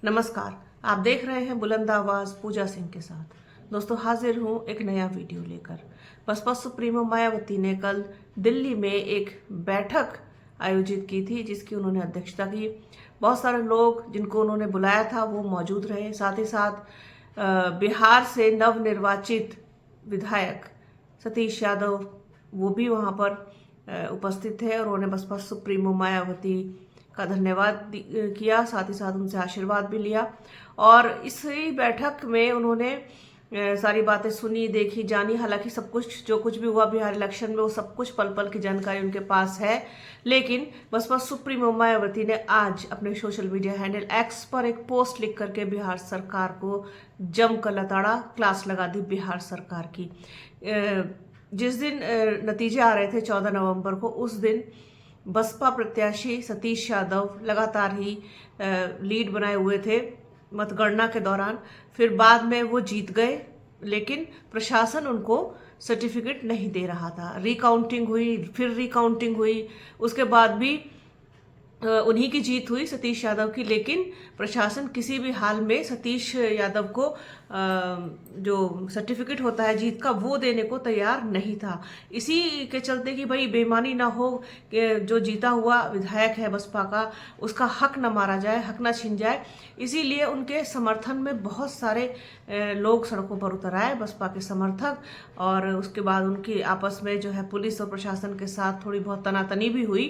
नमस्कार। आप देख रहे हैं बुलंद आवाज पूजा सिंह के साथ। दोस्तों, हाजिर हूं एक नया वीडियो लेकर। बसपा सुप्रीमो मायावती ने कल दिल्ली में एक बैठक आयोजित की थी, जिसकी उन्होंने अध्यक्षता की। बहुत सारे लोग जिनको उन्होंने बुलाया था वो मौजूद रहे। साथ ही साथ बिहार से नवनिर्वाचित विधायक सतीश यादव वो भी वहां पर उपस्थित थे और उन्होंने बसपा सुप्रीमो मायावती का धन्यवाद किया, साथ ही साथ उनसे आशीर्वाद भी लिया। और इसी बैठक में उन्होंने सारी बातें सुनी, देखी, जानी। हालांकि सब कुछ जो कुछ भी हुआ बिहार इलेक्शन में वो सब कुछ पल पल की जानकारी उनके पास है, लेकिन बसपा सुप्रीमो मायावती ने आज अपने सोशल मीडिया हैंडल एक्स पर एक पोस्ट लिख करके बिहार सरकार को जमकर लताड़ा, क्लास लगा दी बिहार सरकार की। जिस दिन नतीजे आ रहे थे 14 नवंबर को, उस दिन बसपा प्रत्याशी सतीश यादव लगातार ही लीड बनाए हुए थे मतगणना के दौरान। फिर बाद में वो जीत गए, लेकिन प्रशासन उनको सर्टिफिकेट नहीं दे रहा था। रिकाउंटिंग हुई, फिर रिकाउंटिंग हुई, उसके बाद भी उन्हीं की जीत हुई, सतीश यादव की। लेकिन प्रशासन किसी भी हाल में सतीश यादव को जो सर्टिफिकेट होता है जीत का वो देने को तैयार नहीं था। इसी के चलते कि भाई बेईमानी ना हो, कि जो जीता हुआ विधायक है बसपा का उसका हक न मारा जाए, हक न छीन जाए। इसीलिए उनके समर्थन में बहुत सारे लोग सड़कों पर उतर आए, बसपा के समर्थक। और उसके बाद उनकी आपस में जो है पुलिस और प्रशासन के साथ थोड़ी बहुत तनातनी भी हुई।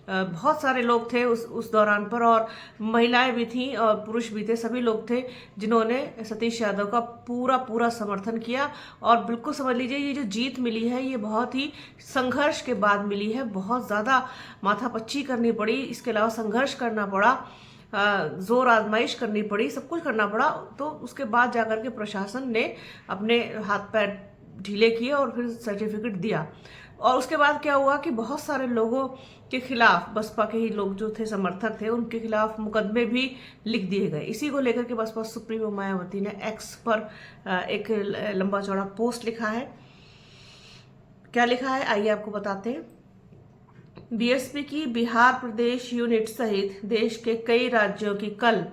बहुत सारे लोग थे उस दौरान पर, और महिलाएं भी थीं और पुरुष भी थे। सभी लोग थे जिन्होंने सतीश यादव का पूरा पूरा समर्थन किया। और बिल्कुल समझ लीजिए, ये जो जीत मिली है ये बहुत ही संघर्ष के बाद मिली है। बहुत ज़्यादा माथापच्ची करनी पड़ी, इसके अलावा संघर्ष करना पड़ा, जोर आजमाइश करनी पड़ी, सब कुछ करना पड़ा। तो उसके बाद जाकर के प्रशासन ने अपने हाथ पैर ढीले किए और फिर सर्टिफिकेट दिया। और उसके बाद क्या हुआ कि बहुत सारे लोगों के खिलाफ, बसपा के ही लोग जो थे, समर्थक थे, उनके खिलाफ मुकदमे भी लिख दिए गए। इसी को लेकर के बसपा सुप्रीमो मायावती ने एक्स पर एक लंबा चौड़ा पोस्ट लिखा है। क्या लिखा है आइए आपको बताते हैं। बीएसपी की बिहार प्रदेश यूनिट सहित देश के कई राज्यों की कल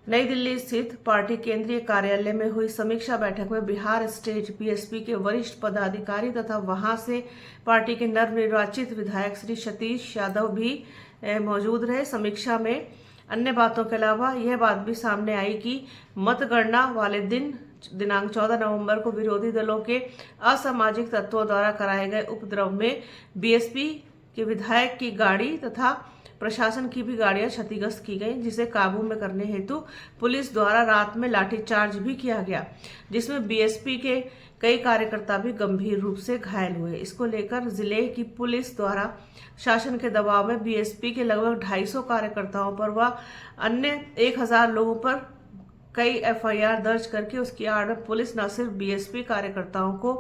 नई दिल्ली स्थित पार्टी केंद्रीय कार्यालय में हुई समीक्षा बैठक में बिहार स्टेट बीएसपी के वरिष्ठ पदाधिकारी तथा वहां से पार्टी के नवनिर्वाचित विधायक श्री सतीश यादव भी मौजूद रहे। समीक्षा में अन्य बातों के अलावा यह बात भी सामने आई कि मतगणना वाले दिन दिनांक 14 नवंबर को विरोधी दलों के असामाजिक तत्वों द्वारा कराए गए उपद्रव में बीएसपी के विधायक की गाड़ी तथा प्रशासन की भी गाड़ियां क्षतिग्रस्त की गई, जिसे काबू में करने हेतु पुलिस द्वारा रात में लाठीचार्ज भी किया गया, जिसमें बीएसपी के कई कार्यकर्ता भी गंभीर रूप से घायल हुए। इसको लेकर जिले की पुलिस द्वारा शासन के दबाव में बीएसपी के लगभग 250 कार्यकर्ताओं पर व अन्य 1000 लोगों पर कई एफआईआर दर्ज करके उसकी आड़ में पुलिस न सिर्फ बीएसपी कार्यकर्ताओं को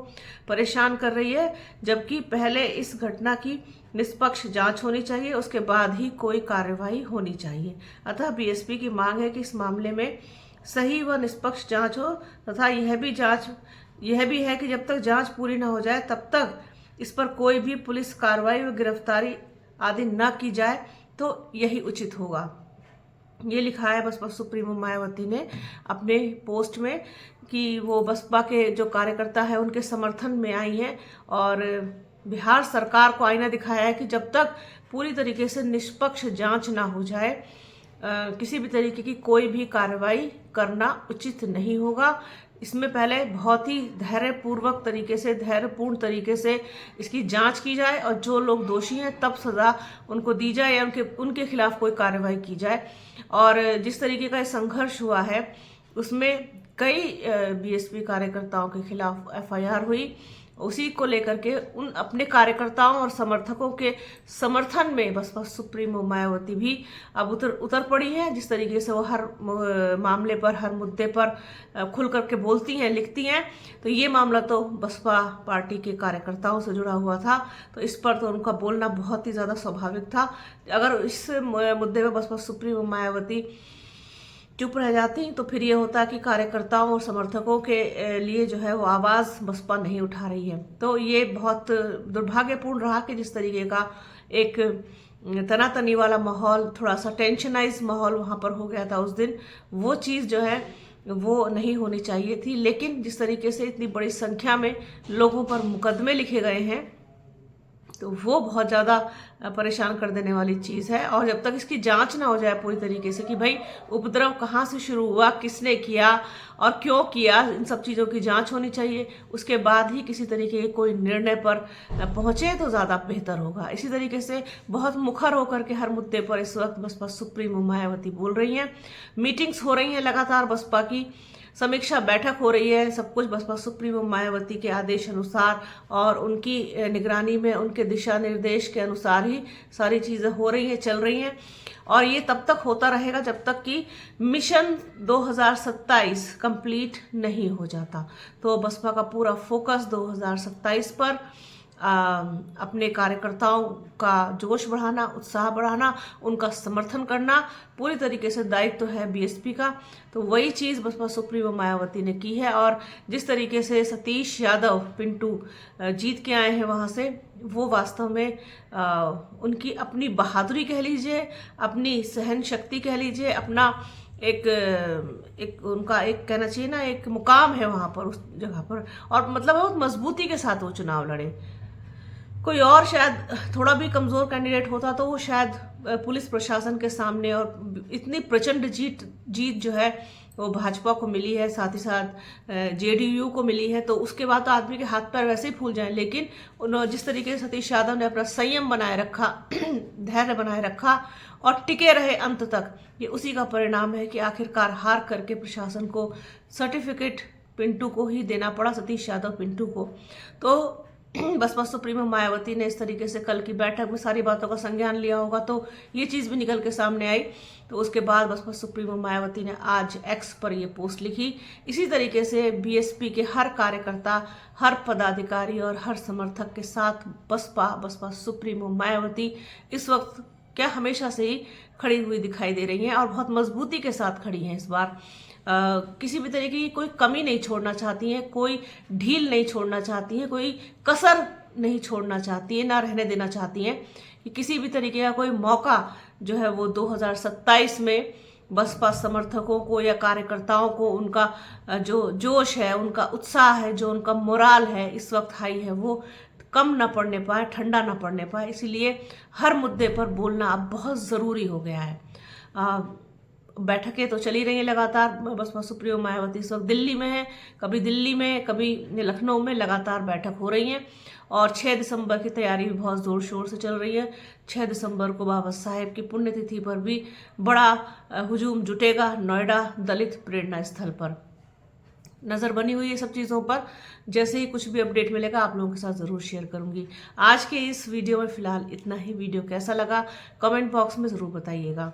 परेशान कर रही है, जबकि पहले इस घटना की निष्पक्ष जांच होनी चाहिए, उसके बाद ही कोई कार्रवाई होनी चाहिए। अतः बीएसपी की मांग है कि इस मामले में सही व निष्पक्ष जांच हो, तथा यह भी है कि जब तक जांच पूरी न हो जाए तब तक इस पर कोई भी पुलिस कार्रवाई व गिरफ्तारी आदि न की जाए, तो यही उचित होगा। ये लिखा है बसपा सुप्रीमो मायावती ने अपने पोस्ट में कि वो बसपा के जो कार्यकर्ता है उनके समर्थन में आई हैं और बिहार सरकार को आईना दिखाया है कि जब तक पूरी तरीके से निष्पक्ष जांच ना हो जाए किसी भी तरीके की कोई भी कार्रवाई करना उचित नहीं होगा। इसमें पहले बहुत ही धैर्यपूर्ण तरीके से इसकी जांच की जाए और जो लोग दोषी हैं तब सजा उनको दी जाए या उनके खिलाफ कोई कार्रवाई की जाए। और जिस तरीके का संघर्ष हुआ है उसमें कई बीएसपी कार्यकर्ताओं के खिलाफ एफआईआर हुई। उसी को लेकर के उन अपने कार्यकर्ताओं और समर्थकों के समर्थन में बसपा सुप्रीमो मायावती भी अब उतर पड़ी है। जिस तरीके से वो हर मामले पर, हर मुद्दे पर खुल करके बोलती हैं, लिखती हैं, तो ये मामला तो बसपा पार्टी के कार्यकर्ताओं से जुड़ा हुआ था, तो इस पर तो उनका बोलना बहुत ही ज़्यादा स्वाभाविक था। अगर इस मुद्दे में बसपा सुप्रीमो मायावती चुप रह जाती तो फिर ये होता कि कार्यकर्ताओं और समर्थकों के लिए जो है वो आवाज़ बसपा नहीं उठा रही है। तो ये बहुत दुर्भाग्यपूर्ण रहा कि जिस तरीके का एक तनातनी वाला माहौल, थोड़ा सा टेंशनाइज माहौल वहाँ पर हो गया था उस दिन। वो चीज़ जो है वो नहीं होनी चाहिए थी। लेकिन जिस तरीके से इतनी बड़ी संख्या में लोगों पर मुकदमे लिखे गए हैं तो वो बहुत ज़्यादा परेशान कर देने वाली चीज़ है। और जब तक इसकी जांच ना हो जाए पूरी तरीके से कि भाई उपद्रव कहाँ से शुरू हुआ, किसने किया और क्यों किया, इन सब चीज़ों की जांच होनी चाहिए। उसके बाद ही किसी तरीके के कोई निर्णय पर पहुँचे तो ज़्यादा बेहतर होगा। इसी तरीके से बहुत मुखर होकर के हर मुद्दे पर इस वक्त बसपा सुप्रीमो मायावती बोल रही हैं। मीटिंग्स हो रही हैं लगातार, बसपा की समीक्षा बैठक हो रही है। सब कुछ बसपा सुप्रीमो मायावती के आदेश अनुसार और उनकी निगरानी में, उनके दिशा निर्देश के अनुसार ही सारी चीज़ें हो रही हैं, चल रही हैं। और ये तब तक होता रहेगा जब तक कि मिशन 2027 कंप्लीट नहीं हो जाता। तो बसपा का पूरा फोकस 2027 पर अपने कार्यकर्ताओं का जोश बढ़ाना, उत्साह बढ़ाना, उनका समर्थन करना पूरी तरीके से दायित्व है बीएसपी का। तो वही चीज़ बसपा सुप्रीमो मायावती ने की है। और जिस तरीके से सतीश यादव पिंटू जीत के आए हैं वहाँ से, वो वास्तव में उनकी अपनी बहादुरी कह लीजिए, अपनी सहन शक्ति कह लीजिए, अपना एक उनका एक कहना चाहिए ना, एक मुकाम है वहाँ पर, उस जगह पर। और मतलब बहुत मजबूती के साथ वो चुनाव लड़े। कोई और शायद थोड़ा भी कमज़ोर कैंडिडेट होता तो वो शायद पुलिस प्रशासन के सामने, और इतनी प्रचंड जीत जो है वो भाजपा को मिली है, साथ ही साथ जेडीयू को मिली है, तो उसके बाद तो आदमी के हाथ पैर वैसे ही फूल जाएं। लेकिन उन्होंने जिस तरीके से सतीश यादव ने अपना संयम बनाए रखा, धैर्य बनाए रखा और टिके रहे अंत तक, ये उसी का परिणाम है कि आखिरकार हार करके प्रशासन को सर्टिफिकेट पिंटू को ही देना पड़ा, सतीश यादव पिंटू को। तो बसपा सुप्रीमो मायावती ने इस तरीके से कल की बैठक में सारी बातों का संज्ञान लिया होगा, तो ये चीज़ भी निकल के सामने आई। तो उसके बाद बसपा सुप्रीमो मायावती ने आज एक्स पर ये पोस्ट लिखी। इसी तरीके से बीएसपी के हर कार्यकर्ता, हर पदाधिकारी और हर समर्थक के साथ बसपा सुप्रीमो मायावती इस वक्त क्या हमेशा से ही खड़ी हुई दिखाई दे रही हैं और बहुत मजबूती के साथ खड़ी हैं। इस बार किसी भी तरीके की कोई कमी नहीं छोड़ना चाहती हैं, कोई ढील नहीं छोड़ना चाहती हैं, कोई कसर नहीं छोड़ना चाहती हैं, ना रहने देना चाहती हैं कि किसी भी तरीके का कोई मौका जो है वो 2027 में बसपा समर्थकों को या कार्यकर्ताओं को, उनका जो जोश है, उनका उत्साह है, जो उनका मोराल है इस वक्त हाई है, वो कम ना पड़ने पाए, ठंडा ना पड़ने पाए। इसलिए हर मुद्दे पर बोलना अब बहुत ज़रूरी हो गया है। बैठकें तो चली रही हैं लगातार। बसपा सुप्रीमो मायावती इस वक्त दिल्ली में है, कभी दिल्ली में, कभी लखनऊ में, लगातार बैठक हो रही हैं। और 6 दिसंबर की तैयारी भी बहुत ज़ोर शोर से चल रही है। 6 दिसंबर को बाबा साहेब की पुण्यतिथि पर भी बड़ा हुजूम जुटेगा नोएडा दलित प्रेरणा स्थल पर। नज़र बनी हुई है सब चीज़ों पर। जैसे ही कुछ भी अपडेट मिलेगा आप लोगों के साथ ज़रूर शेयर करूंगी। आज के इस वीडियो में फ़िलहाल इतना ही। वीडियो कैसा लगा कमेंट बॉक्स में ज़रूर बताइएगा।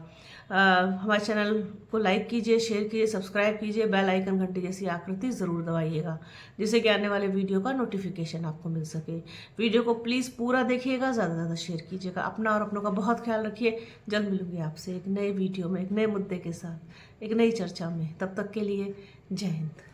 हमारे चैनल को लाइक कीजिए, शेयर कीजिए, सब्सक्राइब कीजिए, बेल आइकन घंटी जैसी आकृति ज़रूर दबाइएगा, जिससे कि आने वाले वीडियो का नोटिफिकेशन आपको मिल सके। वीडियो को प्लीज़ पूरा देखिएगा, ज़्यादा से ज़्यादा शेयर कीजिएगा। अपना और अपनों का बहुत ख्याल रखिए। जल्द मिलूंगी आपसे एक नए वीडियो में, एक नए मुद्दे के साथ, एक नई चर्चा में। तब तक के लिए जय हिंद।